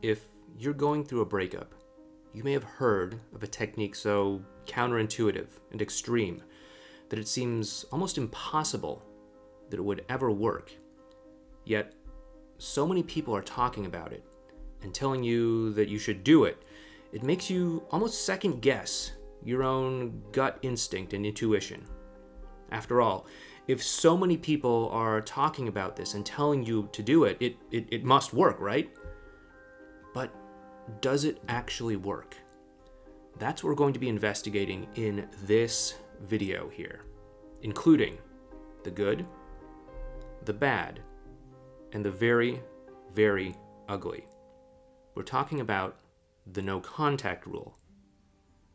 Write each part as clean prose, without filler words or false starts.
If you're going through a breakup, you may have heard of a technique so counterintuitive and extreme that it seems almost impossible that it would ever work. Yet, so many people are talking about it and telling you that you should do it. It makes you almost second guess your own gut instinct and intuition. After all, if so many people are talking about this and telling you to do it, it must work, right? But does it actually work? That's what we're going to be investigating in this video here, including the good, the bad, and the very, very ugly. We're talking about the no contact rule.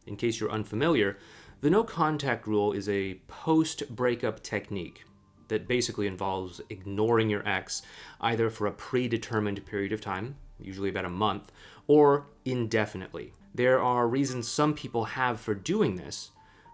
In case you're unfamiliar, the no contact rule is a post-breakup technique that basically involves ignoring your ex either for a predetermined period of time, usually about a month, or indefinitely. There are reasons some people have for doing this,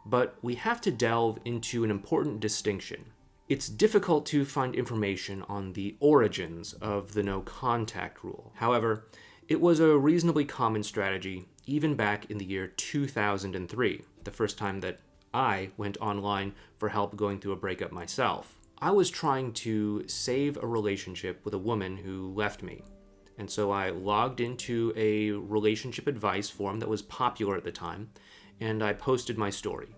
but we have to delve into an important distinction. It's difficult to find information on the origins of the no contact rule. However, it was a reasonably common strategy even back in the year 2003, the first time that I went online for help going through a breakup myself. I was trying to save a relationship with a woman who left me, and so I logged into a relationship advice forum that was popular at the time, and I posted my story.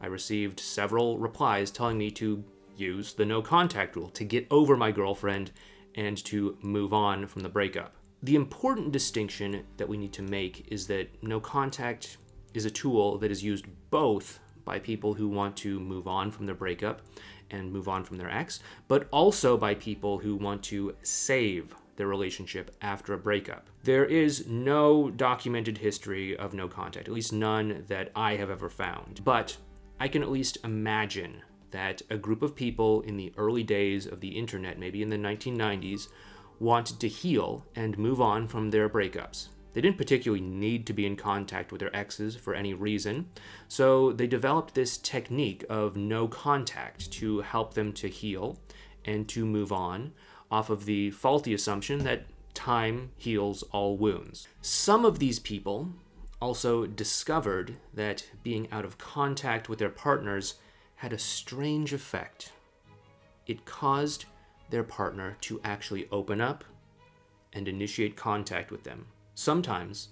I received several replies telling me to use the no contact rule to get over my girlfriend and to move on from the breakup. The important distinction that we need to make is that no contact is a tool that is used both by people who want to move on from their breakup and move on from their ex, but also by people who want to save their relationship after a breakup. There is no documented history of no contact, at least none that I have ever found. But I can at least imagine that a group of people in the early days of the internet, maybe in the 1990s, wanted to heal and move on from their breakups. They didn't particularly need to be in contact with their exes for any reason, so they developed this technique of no contact to help them to heal and to move on off of the faulty assumption that time heals all wounds. Some of these people also discovered that being out of contact with their partners had a strange effect. It caused their partner to actually open up and initiate contact with them, sometimes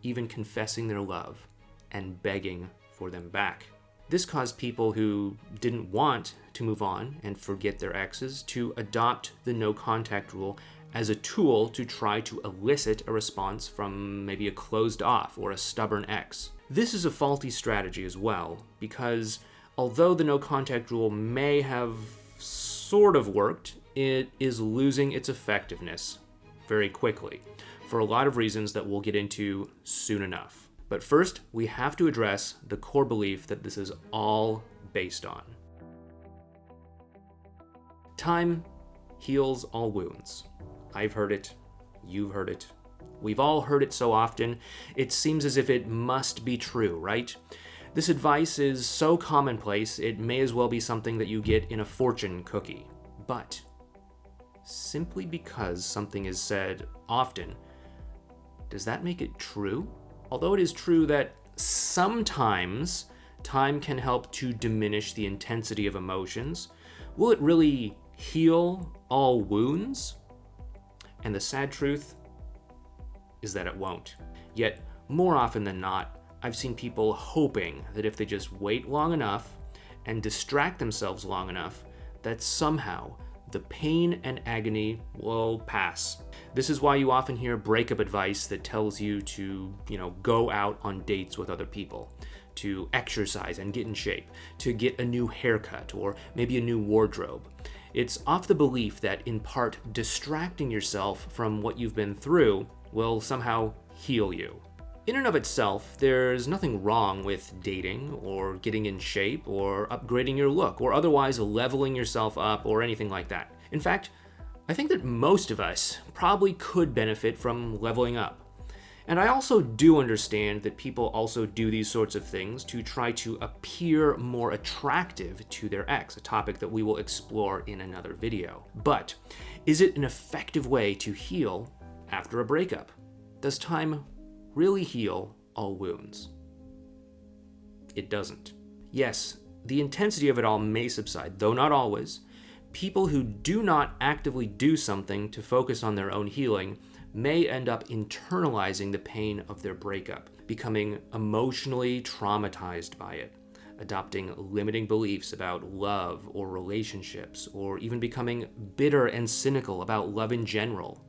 even confessing their love and begging for them back. This caused people who didn't want to move on and forget their exes to adopt the no contact rule as a tool to try to elicit a response from maybe a closed off or a stubborn ex. This is a faulty strategy as well, because although the no contact rule may have sort of worked, it is losing its effectiveness very quickly for a lot of reasons that we'll get into soon enough. But first, we have to address the core belief that this is all based on. Time heals all wounds. I've heard it. You've heard it. We've all heard it so often, it seems as if it must be true, right? This advice is so commonplace, it may as well be something that you get in a fortune cookie. But simply because something is said often, does that make it true? Although it is true that sometimes time can help to diminish the intensity of emotions, will it really heal all wounds? And the sad truth is that it won't. Yet, more often than not, I've seen people hoping that if they just wait long enough and distract themselves long enough, that somehow the pain and agony will pass. This is why you often hear breakup advice that tells you to, go out on dates with other people, to exercise and get in shape, to get a new haircut or maybe a new wardrobe. It's off the belief that in part distracting yourself from what you've been through will somehow heal you. In and of itself, there's nothing wrong with dating or getting in shape or upgrading your look or otherwise leveling yourself up or anything like that. In fact, I think that most of us probably could benefit from leveling up. And I also do understand that people also do these sorts of things to try to appear more attractive to their ex, a topic that we will explore in another video. But is it an effective way to heal after a breakup? Does time really heal all wounds? It doesn't. Yes, the intensity of it all may subside, though not always. People who do not actively do something to focus on their own healing may end up internalizing the pain of their breakup, becoming emotionally traumatized by it, adopting limiting beliefs about love or relationships, or even becoming bitter and cynical about love in general.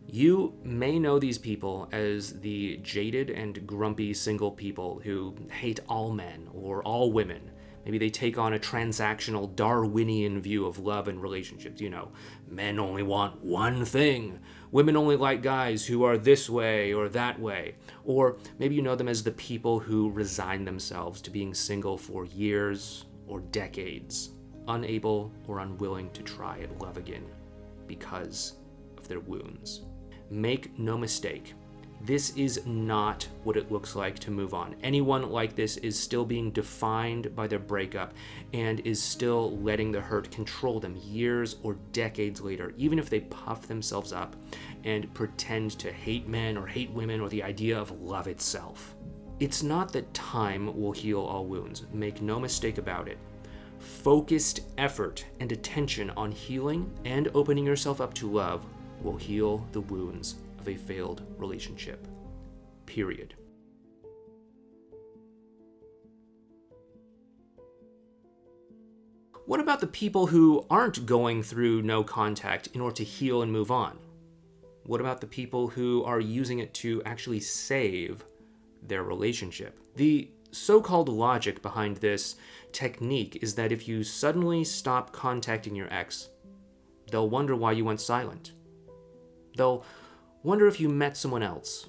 You may know these people as the jaded and grumpy single people who hate all men or all women. Maybe they take on a transactional Darwinian view of love and relationships. Men only want one thing. Women only like guys who are this way or that way. Or maybe you know them as the people who resign themselves to being single for years or decades, unable or unwilling to try at love again because of their wounds. Make no mistake, this is not what it looks like to move on. Anyone like this is still being defined by their breakup and is still letting the hurt control them years or decades later, even if they puff themselves up and pretend to hate men or hate women or the idea of love itself. It's not that time will heal all wounds. Make no mistake about it. Focused effort and attention on healing and opening yourself up to love will heal the wounds of a failed relationship. Period. What about the people who aren't going through no contact in order to heal and move on? What about the people who are using it to actually save their relationship? The so-called logic behind this technique is that if you suddenly stop contacting your ex, they'll wonder why you went silent. They'll wonder if you met someone else.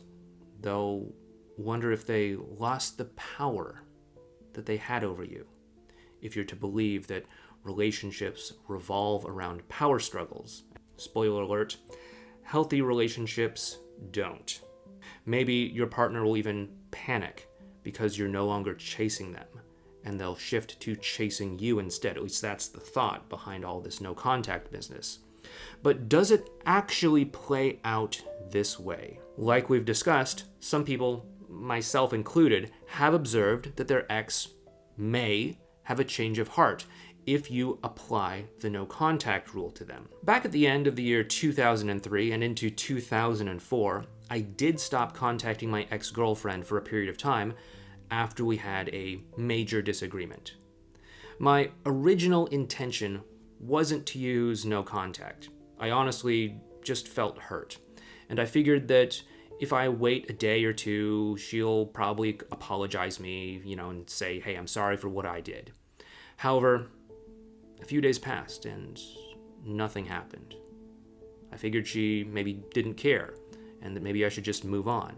They'll wonder if they lost the power that they had over you. If you're to believe that relationships revolve around power struggles. Spoiler alert, healthy relationships don't. Maybe your partner will even panic because you're no longer chasing them, and they'll shift to chasing you instead. At least that's the thought behind all this no contact business. But does it actually play out this way? Like we've discussed, some people, myself included, have observed that their ex may have a change of heart if you apply the no contact rule to them. Back at the end of the year 2003 and into 2004, I did stop contacting my ex-girlfriend for a period of time after we had a major disagreement. My original intention wasn't to use no contact. I honestly just felt hurt. And I figured that if I wait a day or two, she'll probably apologize me, and say, hey, I'm sorry for what I did. However, a few days passed and nothing happened. I figured she maybe didn't care and that maybe I should just move on.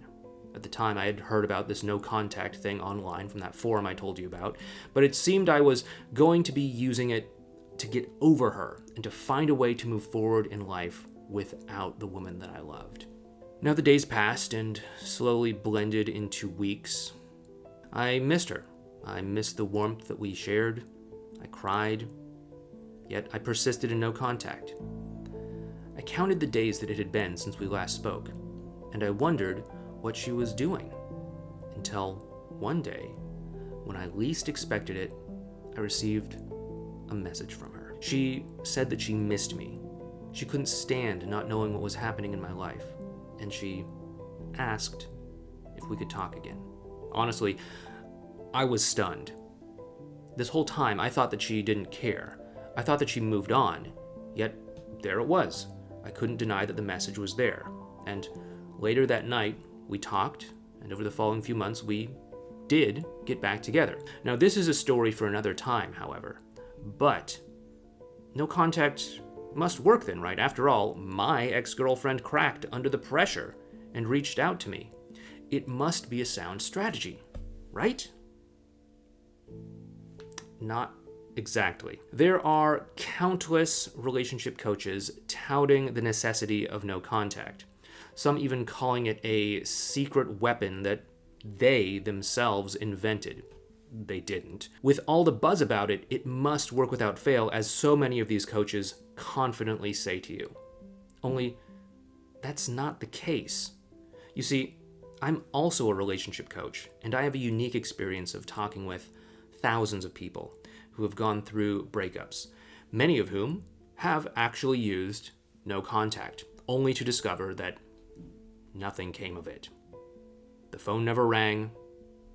At the time, I had heard about this no contact thing online from that forum I told you about, but it seemed I was going to be using it to get over her and to find a way to move forward in life without the woman that I loved. Now the days passed and slowly blended into weeks. I missed her. I missed the warmth that we shared. I cried, yet I persisted in no contact. I counted the days that it had been since we last spoke, and I wondered what she was doing. Until one day, when I least expected it, I received a message from her. She said that she missed me. She couldn't stand not knowing what was happening in my life, and she asked if we could talk again. Honestly, I was stunned. This whole time, I thought that she didn't care. I thought that she moved on, yet there it was. I couldn't deny that the message was there. And later that night, we talked, and over the following few months, we did get back together. Now, this is a story for another time, however. But no contact must work then, right? After all, my ex-girlfriend cracked under the pressure and reached out to me. It must be a sound strategy, right? Not exactly. There are countless relationship coaches touting the necessity of no contact. Some even calling it a secret weapon that they themselves invented. They didn't. With all the buzz about it, it must work without fail, as so many of these coaches confidently say to you. Only, that's not the case. You see, I'm also a relationship coach, and I have a unique experience of talking with thousands of people who have gone through breakups, many of whom have actually used no contact, only to discover that nothing came of it. The phone never rang,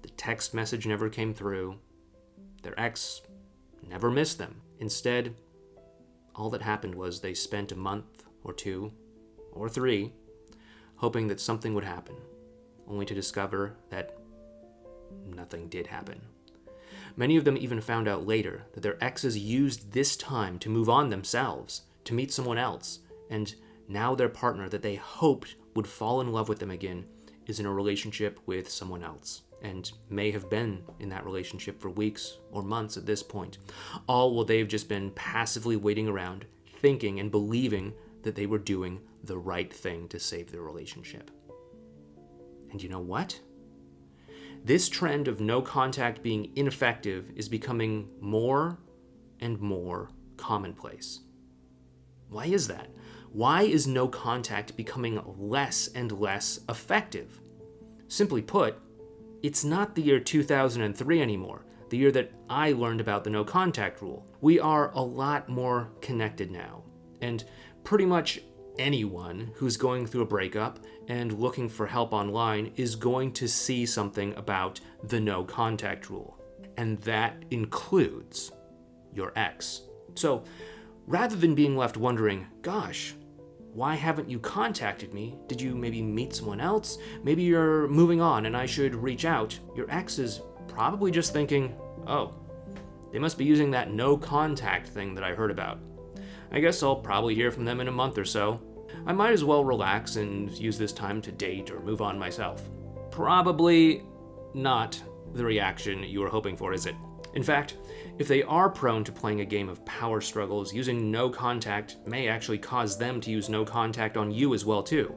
the text message never came through, their ex never missed them. Instead, all that happened was they spent a month or 2 or 3 hoping that something would happen, only to discover that nothing did happen. Many of them even found out later that their exes used this time to move on themselves, to meet someone else, and now their partner that they hoped would fall in love with them again is in a relationship with someone else, and may have been in that relationship for weeks or months at this point, all while they've just been passively waiting around, thinking and believing that they were doing the right thing to save their relationship. And you know what? This trend of no contact being ineffective is becoming more and more commonplace. Why is that? Why is no contact becoming less and less effective? Simply put, it's not the year 2003 anymore, the year that I learned about the no contact rule. We are a lot more connected now, and pretty much anyone who's going through a breakup and looking for help online is going to see something about the no contact rule, and that includes your ex. So rather than being left wondering, gosh, why haven't you contacted me? Did you maybe meet someone else? Maybe you're moving on and I should reach out. Your ex is probably just thinking, oh, they must be using that no contact thing that I heard about. I guess I'll probably hear from them in a month or so. I might as well relax and use this time to date or move on myself. Probably not the reaction you were hoping for, is it? In fact, if they are prone to playing a game of power struggles, using no contact may actually cause them to use no contact on you as well too,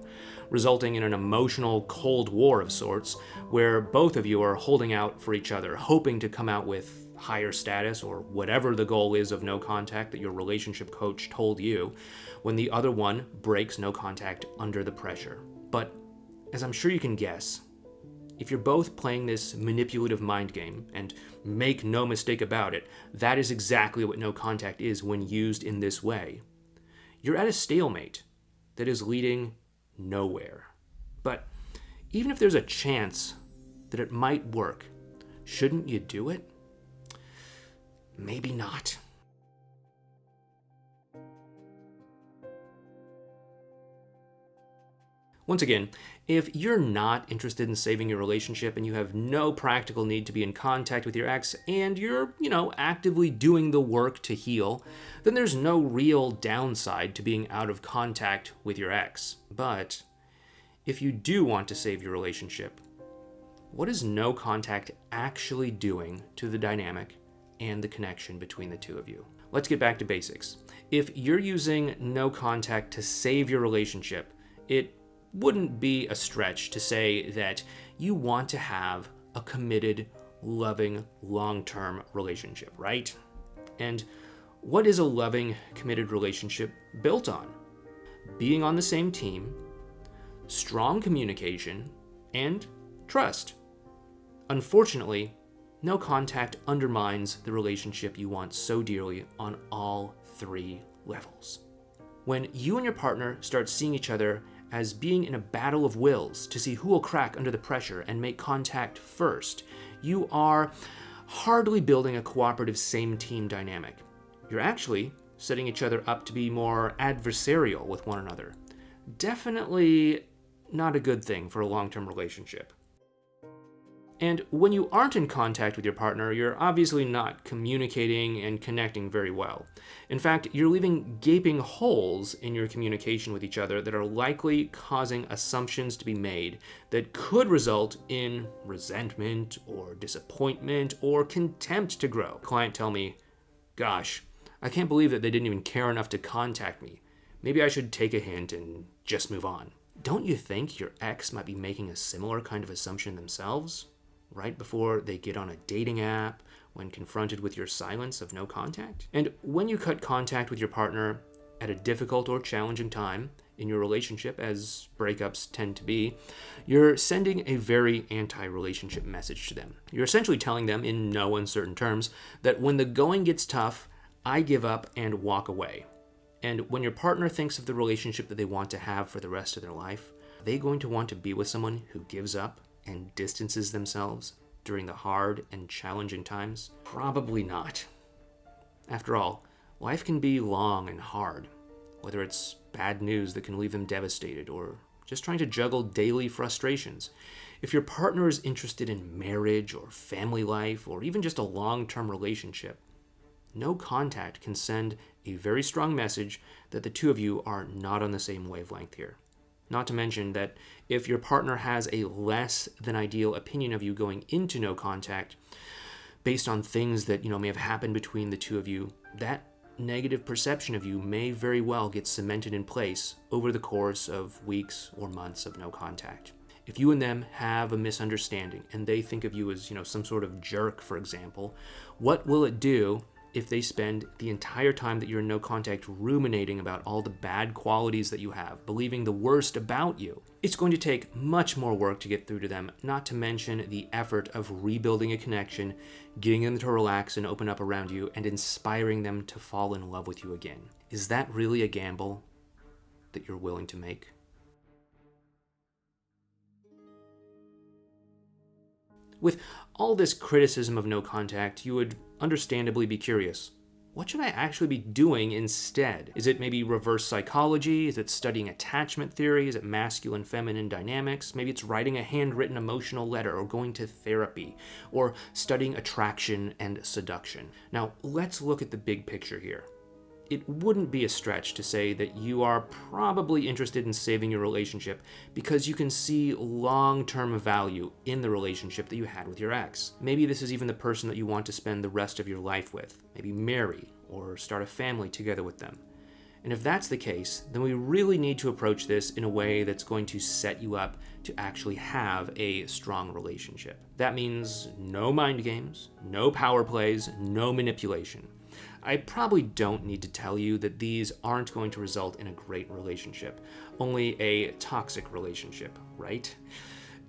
resulting in an emotional cold war of sorts, where both of you are holding out for each other, hoping to come out with higher status or whatever the goal is of no contact that your relationship coach told you, when the other one breaks no contact under the pressure. But as I'm sure you can guess, if you're both playing this manipulative mind game, and make no mistake about it, that is exactly what no contact is when used in this way, you're at a stalemate that is leading nowhere. But even if there's a chance that it might work, shouldn't you do it? Maybe not. Once again, if you're not interested in saving your relationship and you have no practical need to be in contact with your ex and you're, actively doing the work to heal, then there's no real downside to being out of contact with your ex. But if you do want to save your relationship, what is no contact actually doing to the dynamic and the connection between the two of you? Let's get back to basics. If you're using no contact to save your relationship, it wouldn't be a stretch to say that you want to have a committed, loving, long-term relationship, right? And what is a loving, committed relationship built on? Being on the same team, strong communication, and trust. Unfortunately, no contact undermines the relationship you want so dearly on all 3 levels. When you and your partner start seeing each other as being in a battle of wills to see who will crack under the pressure and make contact first, you are hardly building a cooperative same-team dynamic. You're actually setting each other up to be more adversarial with one another. Definitely not a good thing for a long-term relationship. And when you aren't in contact with your partner, you're obviously not communicating and connecting very well. In fact, you're leaving gaping holes in your communication with each other that are likely causing assumptions to be made that could result in resentment or disappointment or contempt to grow. Client tell me, gosh, I can't believe that they didn't even care enough to contact me. Maybe I should take a hint and just move on. Don't you think your ex might be making a similar kind of assumption themselves? Right before they get on a dating app, when confronted with your silence of no contact? And when you cut contact with your partner at a difficult or challenging time, in your relationship, as breakups tend to be, you're sending a very anti-relationship message to them. You're essentially telling them, in no uncertain terms, that when the going gets tough, I give up and walk away. And when your partner thinks of the relationship that they want to have for the rest of their life, are they going to want to be with someone who gives up and distances themselves during the hard and challenging times? Probably not. After all, life can be long and hard, whether it's bad news that can leave them devastated or just trying to juggle daily frustrations. If your partner is interested in marriage or family life or even just a long-term relationship, no contact can send a very strong message that the two of you are not on the same wavelength here. Not to mention that if your partner has a less than ideal opinion of you going into no contact, based on things that may have happened between the two of you, that negative perception of you may very well get cemented in place over the course of weeks or months of no contact. If you and them have a misunderstanding and they think of you as, some sort of jerk, for example, what will it do if they spend the entire time that you're in no contact ruminating about all the bad qualities that you have, believing the worst about you? It's going to take much more work to get through to them, not to mention the effort of rebuilding a connection, getting them to relax and open up around you, and inspiring them to fall in love with you again. Is that really a gamble that you're willing to make? With all this criticism of no contact, you would understandably be curious. What should I actually be doing instead? Is it maybe reverse psychology? Is it studying attachment theory? Is it masculine-feminine dynamics? Maybe it's writing a handwritten emotional letter or going to therapy or studying attraction and seduction. Now, let's look at the big picture here. It wouldn't be a stretch to say that you are probably interested in saving your relationship because you can see long-term value in the relationship that you had with your ex. Maybe this is even the person that you want to spend the rest of your life with, maybe marry or start a family together with them. And if that's the case, then we really need to approach this in a way that's going to set you up to actually have a strong relationship. That means no mind games, no power plays, no manipulation. I probably don't need to tell you that these aren't going to result in a great relationship, only a toxic relationship, right?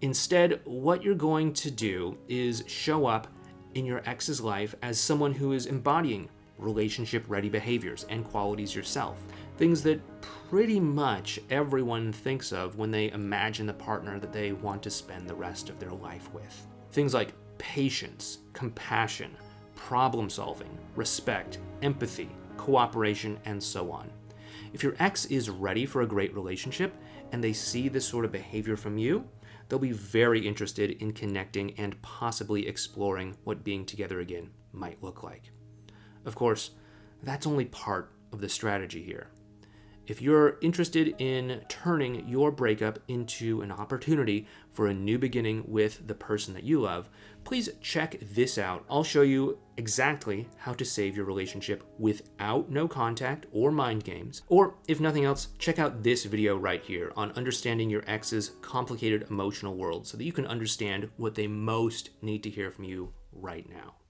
Instead, what you're going to do is show up in your ex's life as someone who is embodying relationship-ready behaviors and qualities yourself, things that pretty much everyone thinks of when they imagine the partner that they want to spend the rest of their life with. Things like patience, compassion, problem solving, respect, empathy, cooperation, and so on. If your ex is ready for a great relationship and they see this sort of behavior from you, they'll be very interested in connecting and possibly exploring what being together again might look like. Of course, that's only part of the strategy here. If you're interested in turning your breakup into an opportunity for a new beginning with the person that you love, please check this out. I'll show you exactly how to save your relationship without no contact or mind games. Or if nothing else, check out this video right here on understanding your ex's complicated emotional world so that you can understand what they most need to hear from you right now.